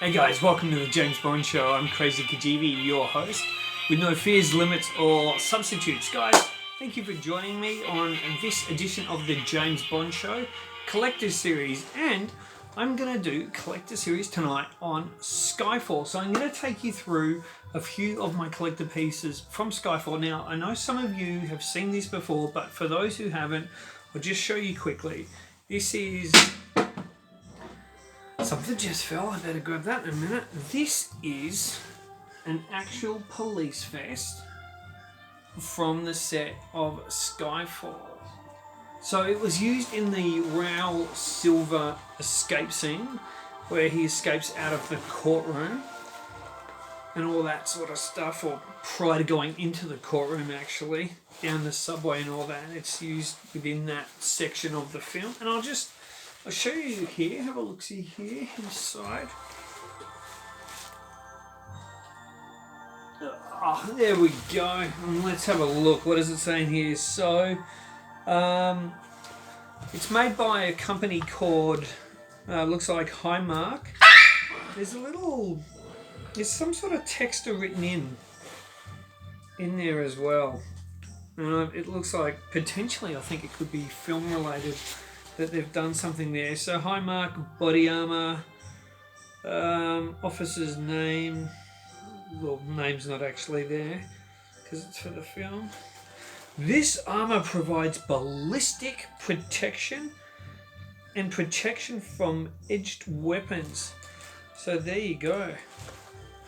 Hey guys, welcome to the James Bond Show. I'm Krazy Kajeevie, your host, with no fears, limits, or substitutes. Guys, thank you for joining me on this edition of the James Bond Show Collector's Series. And I'm going to do Collector Series tonight on Skyfall. So I'm going to take you through a few of my collector pieces from Skyfall. Now, I know some of you have seen this before, but for those who haven't, I'll just show you quickly. This is... Something just fell, I better grab that in a minute. This is an actual police vest from the set of Skyfall. So it was used in the Raoul Silver escape scene where he escapes out of the courtroom and all that sort of stuff, or prior to going into the courtroom actually, down the subway and all that. It's used within that section of the film, and I'll show you here, have a look-see here, inside. Oh, there we go. And let's have a look. What does it say in here? So, it's made by a company called, looks like Highmark. There's some sort of text written in there as well. It looks like, potentially, I think it could be film-related, that they've done something there. So Highmark body armor, officer's name. Well, name's not actually there because it's for the film. This armor provides ballistic protection and protection from edged weapons. So there you go.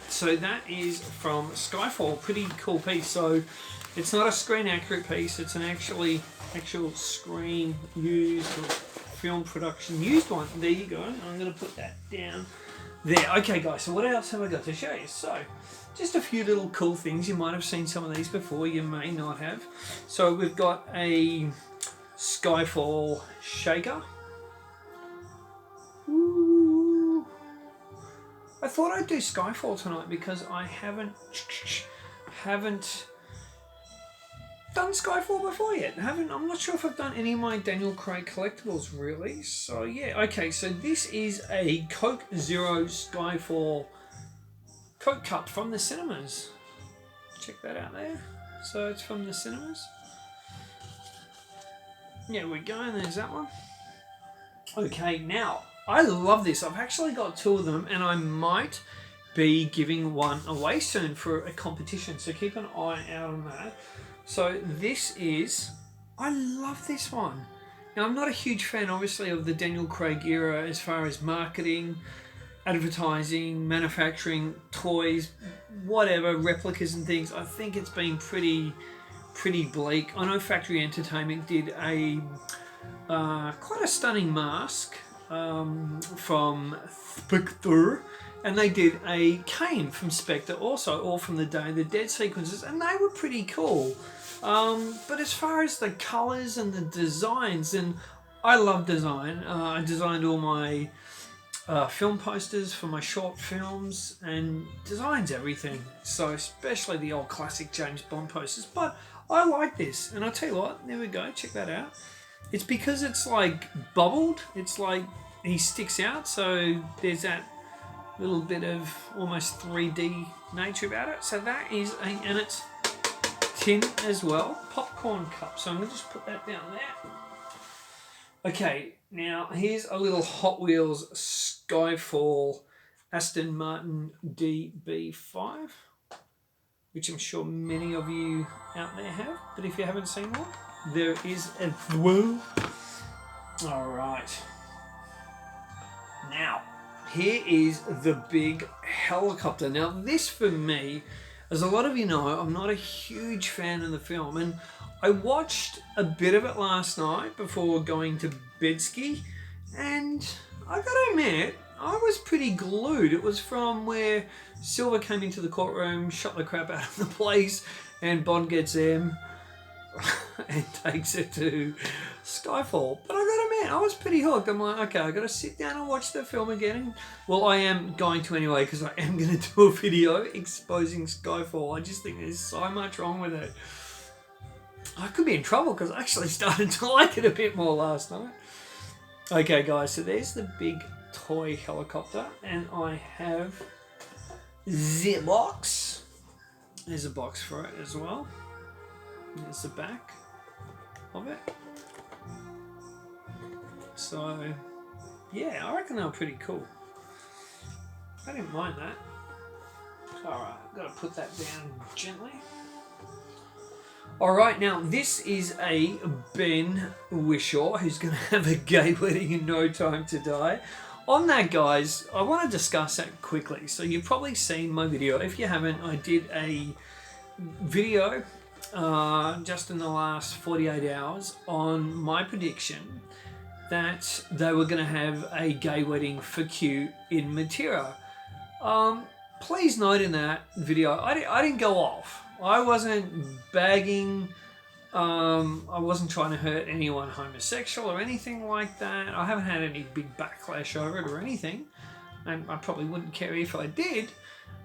So that is from Skyfall. Pretty cool piece. So it's not a screen accurate piece. It's an actual screen used or film production used one. There you go. I'm going to put that down there. Okay guys, so what else have I got to show you? So just a few little cool things. You might have seen some of these before, you may not have. So we've got a Skyfall shaker. Ooh. I thought I'd do Skyfall tonight because I haven't done Skyfall before yet. I'm not sure if I've done any of my Daniel Craig collectibles really. So yeah, okay, so this is a Coke Zero Skyfall Coke cup from the cinemas. Check that out there. So it's from the cinemas. Yeah, we go, and there's that one. Okay, now I love this. I've actually got two of them, and I might be giving one away soon for a competition. So keep an eye out on that. So this is, I love this one. Now I'm not a huge fan obviously of the Daniel Craig era as far as marketing, advertising, manufacturing, toys, whatever, replicas and things. I think it's been pretty bleak. I know Factory Entertainment did a quite a stunning mask from Spectre, and they did a cane from Spectre also, all from the Day of the Dead sequences, and they were pretty cool. But as far as the colours and the designs, and I love design. I designed all my film posters for my short films, and designs everything. So especially the old classic James Bond posters. But I like this, and I'll tell you what, there we go, check that out. It's because it's like bubbled, it's like he sticks out, so there's that little bit of almost 3D nature about it. So that is and it's tin as well, popcorn cup. So I'm going to just put that down there. Okay, now here's a little Hot Wheels Skyfall Aston Martin DB5, which I'm sure many of you out there have, but if you haven't seen one, there is as well. All right. Now, here is the big helicopter. Now this for me, as a lot of you know, I'm not a huge fan of the film, and I watched a bit of it last night before going to bedski, and I gotta admit, I was pretty glued. It was from where Silver came into the courtroom, shot the crap out of the place, and Bond gets him and takes it to Skyfall. But I gotta admit, I was pretty hooked. I'm like, okay, I gotta sit down and watch the film again. Well, I am going to anyway, because I am going to do a video exposing Skyfall. I just think there's so much wrong with it. I could be in trouble because I actually started to like it a bit more last night. Okay, guys, so there's the big toy helicopter, and I have the box. There's a box for it as well. There's the back of it. So, yeah, I reckon they were pretty cool. I didn't mind that. Alright, I've got to put that down gently. Alright, now this is a Ben Whishaw who's going to have a gay wedding in no time to die. On that, guys, I want to discuss that quickly. So you've probably seen my video. If you haven't, I did a video just in the last 48 hours on my prediction that they were going to have a gay wedding for Q in Matera. Please note in that video, I didn't go off. I wasn't bagging. I wasn't trying to hurt anyone homosexual or anything like that. I haven't had any big backlash over it or anything. And I probably wouldn't care if I did.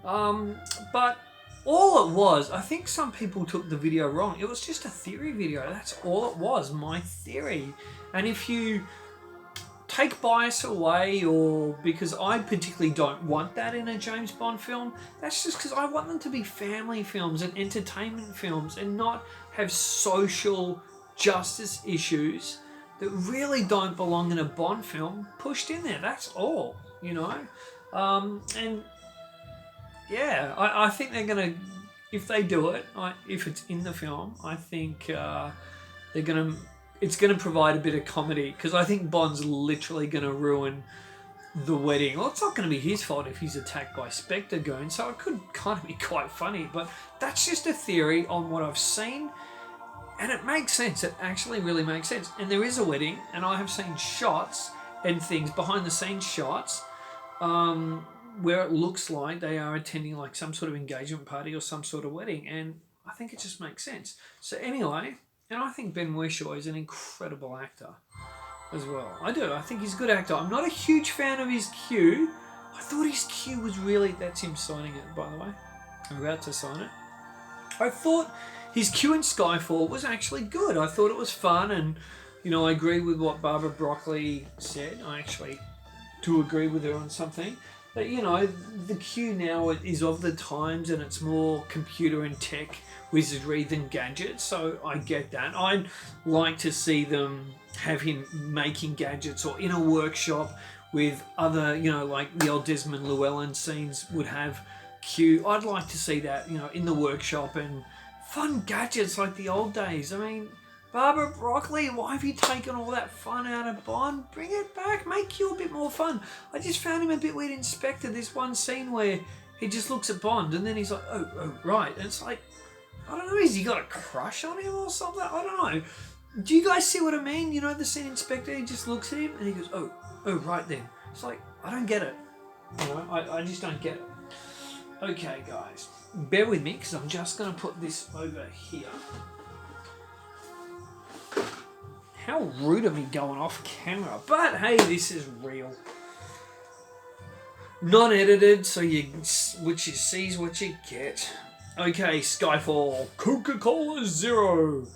But all it was, I think some people took the video wrong. It was just a theory video. That's all it was, my theory. And if you take bias away, or because I particularly don't want that in a James Bond film, that's just because I want them to be family films and entertainment films and not have social justice issues that really don't belong in a Bond film pushed in there. That's all, you know. And yeah, I think they're going to, if they do it, if it's in the film, I think they're going to, it's going to provide a bit of comedy, because I think Bond's literally going to ruin the wedding. Well, it's not going to be his fault if he's attacked by Spectre goons, so it could kind of be quite funny, but that's just a theory on what I've seen, and it makes sense. It actually really makes sense. And there is a wedding, and I have seen shots and things, behind the scenes shots, where it looks like they are attending like some sort of engagement party or some sort of wedding, and I think it just makes sense. So anyway, and I think Ben Whishaw is an incredible actor as well. I do. I think he's a good actor. I'm not a huge fan of his Q. I thought his Q was really... That's him signing it, by the way. I'm about to sign it. I thought his Q in Skyfall was actually good. I thought it was fun, and, you know, I agree with what Barbara Broccoli said. I actually do agree with her on something. That, you know, the Q now is of the times, and it's more computer and tech wizardry than gadgets, so I get that. I'd like to see them have him making gadgets or in a workshop with other, you know, like the old Desmond Llewellyn scenes would have Q. I'd like to see that, you know, in the workshop and fun gadgets like the old days. I mean, Barbara Broccoli, why have you taken all that fun out of Bond? Bring it back, make Q a bit more fun. I just found him a bit weird in Spectre. This one scene where he just looks at Bond and then he's like, oh, right. And it's like, I don't know, has he got a crush on him or something? I don't know. Do you guys see what I mean? You know, the scene in Spectre, he just looks at him and he goes, oh, right then. It's like, I don't get it. You know, I just don't get it. Okay, guys, bear with me, because I'm just going to put this over here. How rude of me going off camera. But hey, this is real. Non-edited, so what you see is what you get. Okay, Skyfall. Coca-Cola Zero.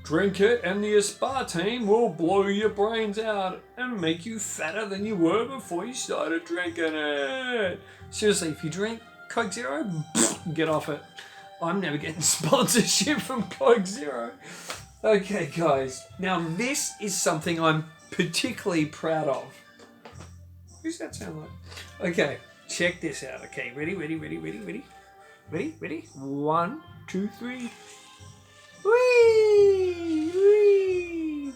Drink it and the aspartame will blow your brains out and make you fatter than you were before you started drinking it. Seriously, if you drink Coke Zero, get off it. I'm never getting sponsorship from Coke Zero. Okay, guys. Now, this is something I'm particularly proud of. Who's that sound like? Okay, check this out. Okay, ready? Ready? 1, 2, 3. Whee! Whee!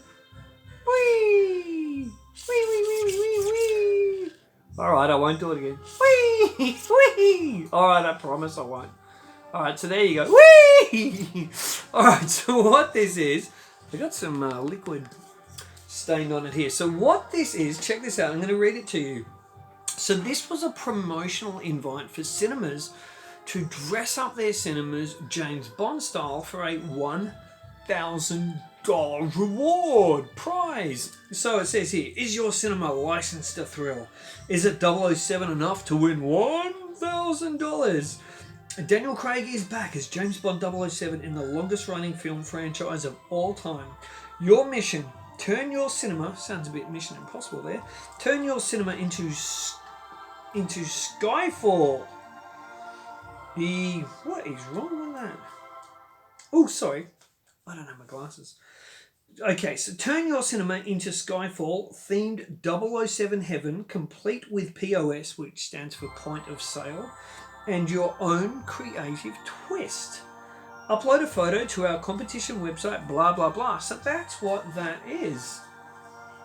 Whee! Whee! Alright, I won't do it again. Whee! Whee! Alright, I promise I won't. Alright, so there you go. Whee! Alright, so what this is, I got some liquid stained on it here. So what this is, check this out, I'm going to read it to you. So this was a promotional invite for cinemas to dress up their cinemas James Bond style for a $1,000 reward prize. So it says here, is your cinema licensed to thrill? Is it 007 enough to win $1,000? Daniel Craig is back as James Bond 007 in the longest running film franchise of all time. Your mission turn your cinema, sounds a bit Mission Impossible there, turn your cinema into Skyfall. What is wrong with that? Oh, sorry. I don't have my glasses. Okay, so turn your cinema into Skyfall themed 007 heaven, complete with POS, which stands for point of sale, and your own creative twist. Upload a photo to our competition website, blah, blah, blah. So that's what that is.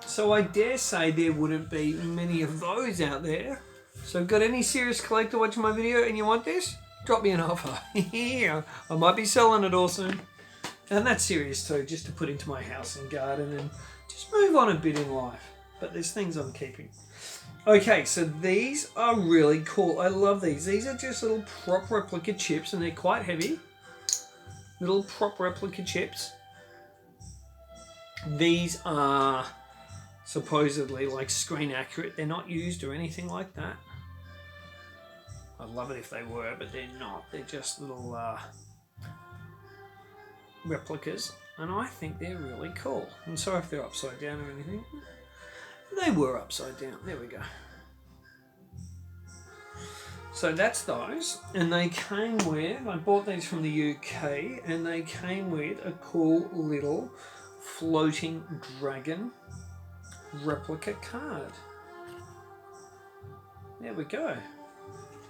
So I dare say there wouldn't be many of those out there. So got any serious collector watching my video and you want this? Drop me an offer. Yeah, I might be selling it all soon. And that's serious too, just to put into my house and garden and just move on a bit in life. But there's things I'm keeping. Okay, so these are really cool. I love these. These are just little prop replica chips and they're quite heavy. Little prop replica chips. These are supposedly like screen accurate. They're not used or anything like that. I'd love it if they were, but they're not. They're just little replicas, and I think they're really cool. I'm sorry if they're upside down or anything. They were upside down. There we go. So that's those, and they came with, I bought these from the UK, and they came with a cool little floating dragon replica card. There we go.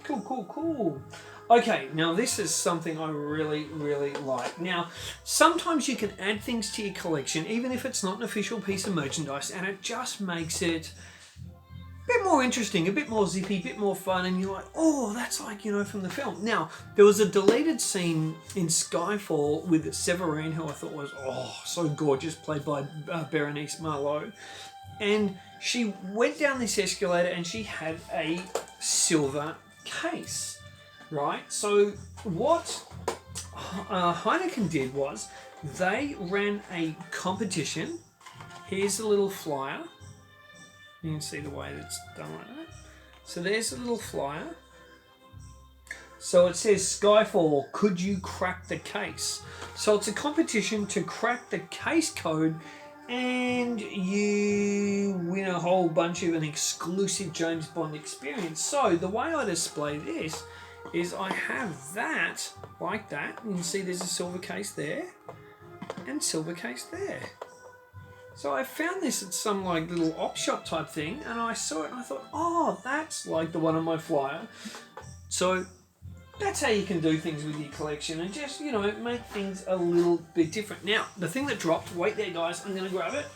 Cool, cool, cool. Okay, now this is something I really, really like. Now, sometimes you can add things to your collection, even if it's not an official piece of merchandise, and it just makes it a bit more interesting, a bit more zippy, a bit more fun, and you're like, oh, that's like, you know, from the film. Now, there was a deleted scene in Skyfall with Severine, who I thought was, oh, so gorgeous, played by Berenice Marlowe, and she went down this escalator and she had a silver case. Right, so what Heineken did was they ran a competition. Here's a little flyer. You can see the way that's done like that. So there's a little flyer. So it says Skyfall, could you crack the case? So it's a competition to crack the case code and you win a whole bunch of an exclusive James Bond experience. So the way I display this is I have that, like that. You can see there's a silver case there and silver case there. So I found this at some like little op shop type thing and I saw it and I thought, oh, that's like the one on my flyer. So that's how you can do things with your collection and just, you know, make things a little bit different. Now, the thing that dropped, wait there guys, I'm going to grab it.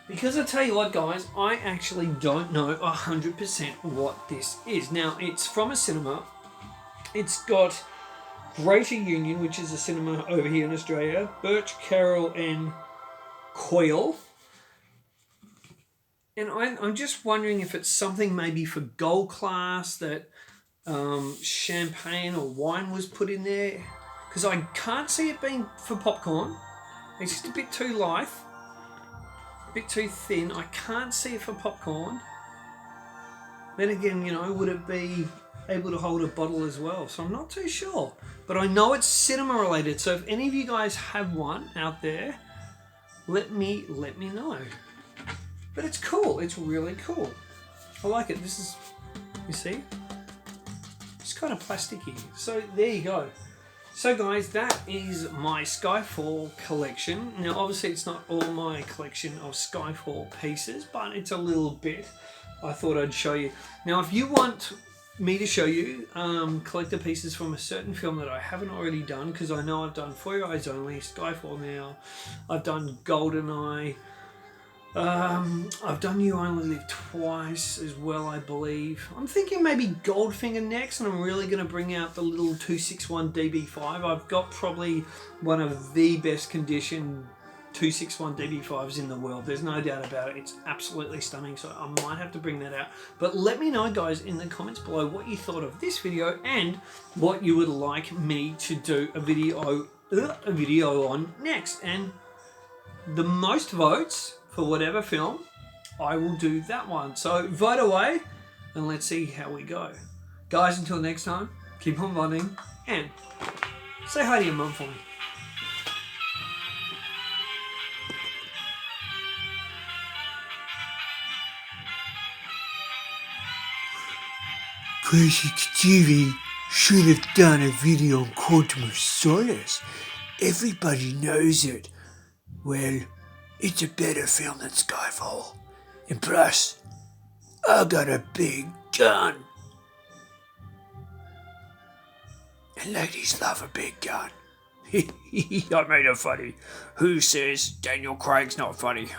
Because I tell you what guys, I actually don't know 100% what this is. Now, it's from a cinema. It's got Greater Union, which is a cinema over here in Australia, Birch, Carroll and Coyle. And I'm just wondering if it's something maybe for gold class that champagne or wine was put in there. Because I can't see it being for popcorn. It's just a bit too light. Bit too thin. I can't see it for popcorn. Then again, you know, would it be able to hold a bottle as well? So I'm not too sure. But I know it's cinema related. So if any of you guys have one out there, let me know. But it's cool. It's really cool. I like it. This is, you see? It's kind of plasticky. So there you go. So guys, that is my Skyfall collection. Now obviously it's not all my collection of Skyfall pieces, but it's a little bit. I thought I'd show you. Now if you want me to show you collector pieces from a certain film that I haven't already done, because I know I've done For Your Eyes Only, Skyfall now, I've done GoldenEye, I've done You Only Live Twice as well, I believe. I'm thinking maybe Goldfinger next, and I'm really going to bring out the little 261 DB5. I've got probably one of the best condition 261 DB5s in the world. There's no doubt about it. It's absolutely stunning, so I might have to bring that out. But let me know, guys, in the comments below what you thought of this video and what you would like me to do a video on next. And the most votes for whatever film, I will do that one. So vote away and let's see how we go. Guys, until next time, keep on bonding and say hi to your mum for me. Krazy Kajeevie should have done a video on Quantum of Solace. Everybody knows it. Well, it's a better film than Skyfall. And plus, I got a big gun. And ladies love a big gun. I made it funny. Who says Daniel Craig's not funny?